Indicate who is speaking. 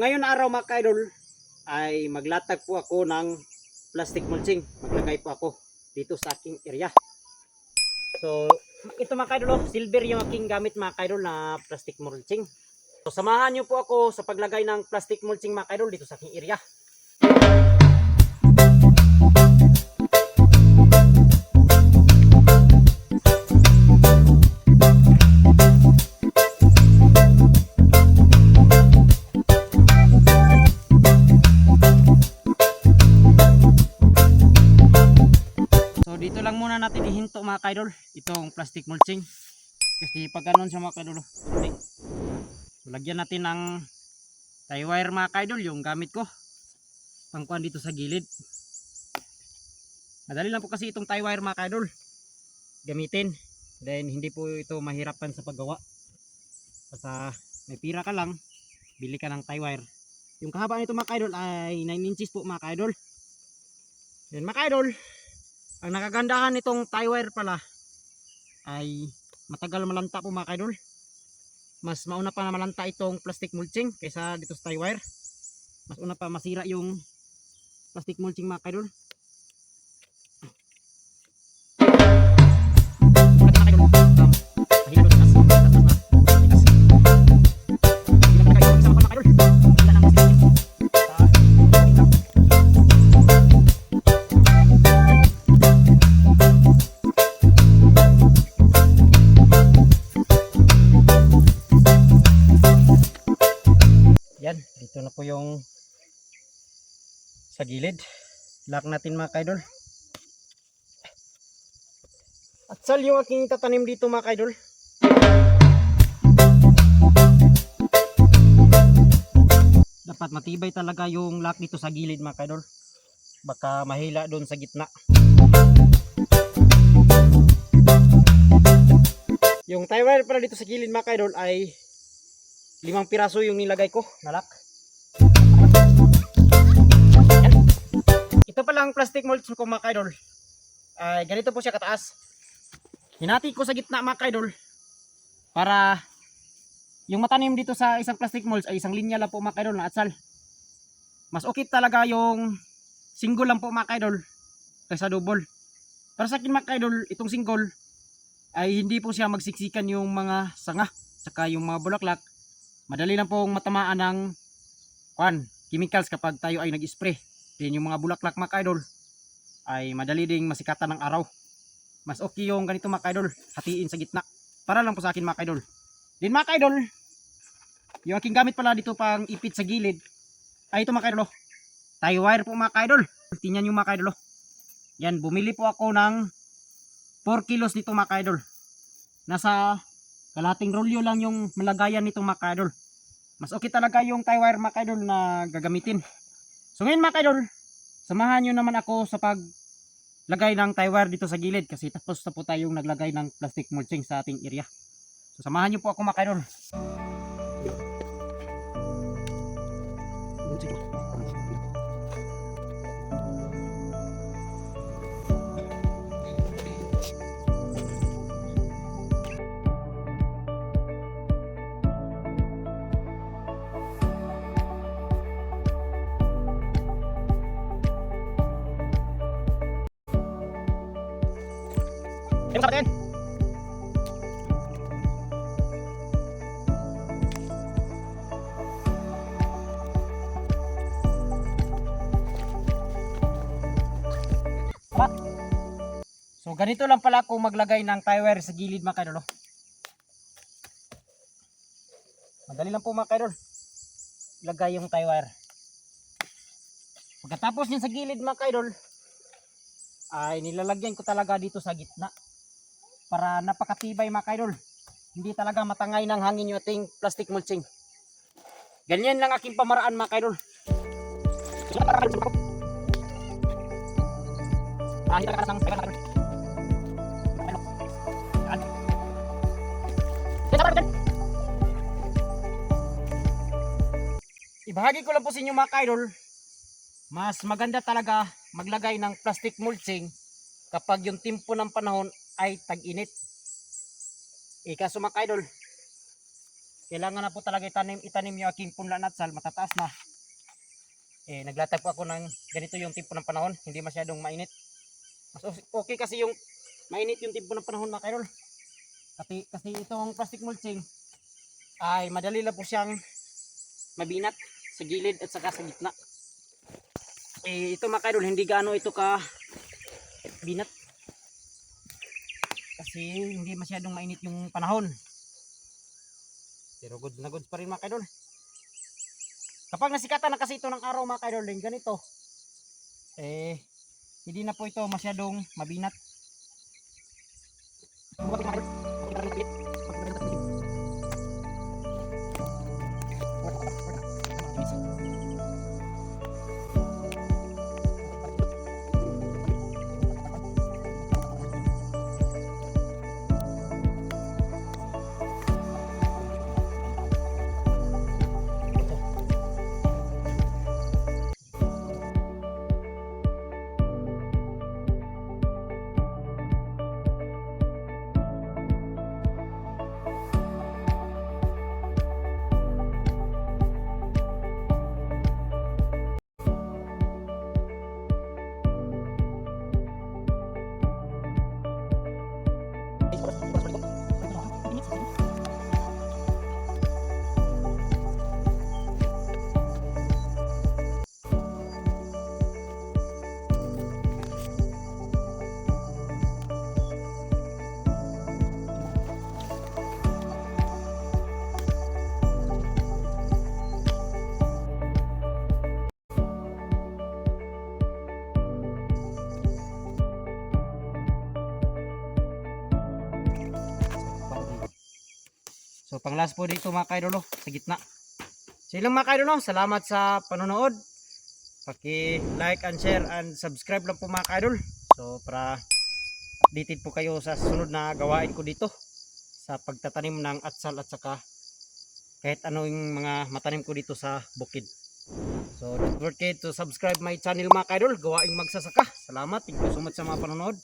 Speaker 1: Ngayon araw mga kaidol ay maglatag po ako ng plastic mulching. Maglagay po ako dito sa aking area. So ito mga kaidol, silver yung aking gamit mga kaidol na plastic mulching. So samahan niyo po ako sa paglagay ng plastic mulching mga kaidol dito sa aking area. Dito lang muna natin ihinto mga kaidol itong plastic mulching kasi pag ganun siya mga kaidol okay. So, lagyan natin ng tie wire mga kaidol yung gamit ko pangkuhan dito sa gilid. Madali lang po kasi itong tie wire mga kaidol gamitin, then hindi po ito mahirapan sa paggawa. Basta may pira ka lang, bili ka ng tie wire. Yung kahabaan nito mga kaidol ay 9 inches po mga kaidol. Then mga kaidol, ang nakagandahan nitong tie wire pala ay matagal malanta po mga kaidol. Mas mauna pa na malanta itong plastic mulching kaysa dito sa tie wire. Mas una pa masira yung plastic mulching mga kaidol. Yan, dito na po yung sa gilid. Lock natin mga kaidol. At sal yung aking tatanim dito mga kaidol. Dapat matibay talaga yung lock dito sa gilid mga kaidol. Baka mahila doon sa gitna. Yung tie wire pala dito sa gilid mga kaidol ay 5 piraso yung nilagay ko na lock. Ito pala ang plastic mulch ko mga kaidol. Ay ganito po siya kataas. Hinati ko sa gitna mga kaidol para yung matanim dito sa isang plastic mulch ay isang linya lang po mga kaidol na atsal. Mas okay talaga yung single lang po mga kaidol kaysa double. Para sa akin mga kaidol, itong single ay hindi po siya magsiksikan yung mga sanga saka yung mga bulaklak. Madali lang pong matamaan ng chemicals kapag tayo ay nag-spray. Then yung mga bulaklak mga kaidol ay madali ding masikatan ng araw. Mas okay yung ganito mga kaidol, hatiin sa gitna. Para lang po sa akin mga kaidol. Then mga kaidol, yung aking gamit pala dito pang ipit sa gilid ay ito mga kaidol. Tie wire po mga kaidol. Tingnan yung mga kaidol. Yan, bumili po ako ng 4 kilos nito mga kaidol. Nasa kalahating rolyo lang yung malagayan nitong mga kaidol. Mas okay talaga yung tie wire mga kaidol na gagamitin. So ngayon mga kaidol, samahan nyo naman ako sa paglagay ng tie wire dito sa gilid kasi tapos na po tayong naglagay ng plastic mulching sa ating area. So samahan nyo po ako mga kaidol. Ayun sa atin. So ganito lang pala ako maglagay ng tie wire sa gilid mga kaidol. Madali lang po mga kaidol. Ilagay yung tie wire. Pagkatapos niyan sa gilid mga kaidol ay nilalagyan ko talaga dito sa gitna para napakatibay mga kaidol. Hindi talaga matangay ng hangin yung ating plastic mulching. Ganyan lang aking pamaraan mga kaidol. Ibahagi ko lang po sa inyo mga kaidol, mas maganda talaga maglagay ng plastic mulching kapag yung timpo ng panahon ay tag-init. Kaso mga kaidol, kailangan na po talaga itanim yung aking punla natsal, matataas na. Naglatag po ako ng ganito yung tipo ng panahon, hindi masyadong mainit. Mas okay kasi yung mainit yung tipo ng panahon mga kaidol. Kasi itong plastic mulching ay madali lang po siyang mabinat sa gilid at saka sa gitna. Ito mga kaidol, hindi gaano ito ka binat kasi hindi masyadong mainit yung panahon. Pero goods na goods pa rin mga kaidol. Kapag nasikatan na kasi ito ng araw mga kaidol, din ganito, hindi na po ito masyadong mabinat. So pang last po dito mga kaidol sa gitna. So yun lang mga kaidol, salamat sa panonood. Paki-like and share and subscribe lang po mga kaidol. So para updated po kayo sa susunod na gawain ko dito sa pagtatanim ng atsal at saka kahit ano yung mga matanim ko dito sa bukid. So don't forget to subscribe my channel mga kaidol, Gawaing Magsasaka. Salamat, thank you so much sa mga panonood.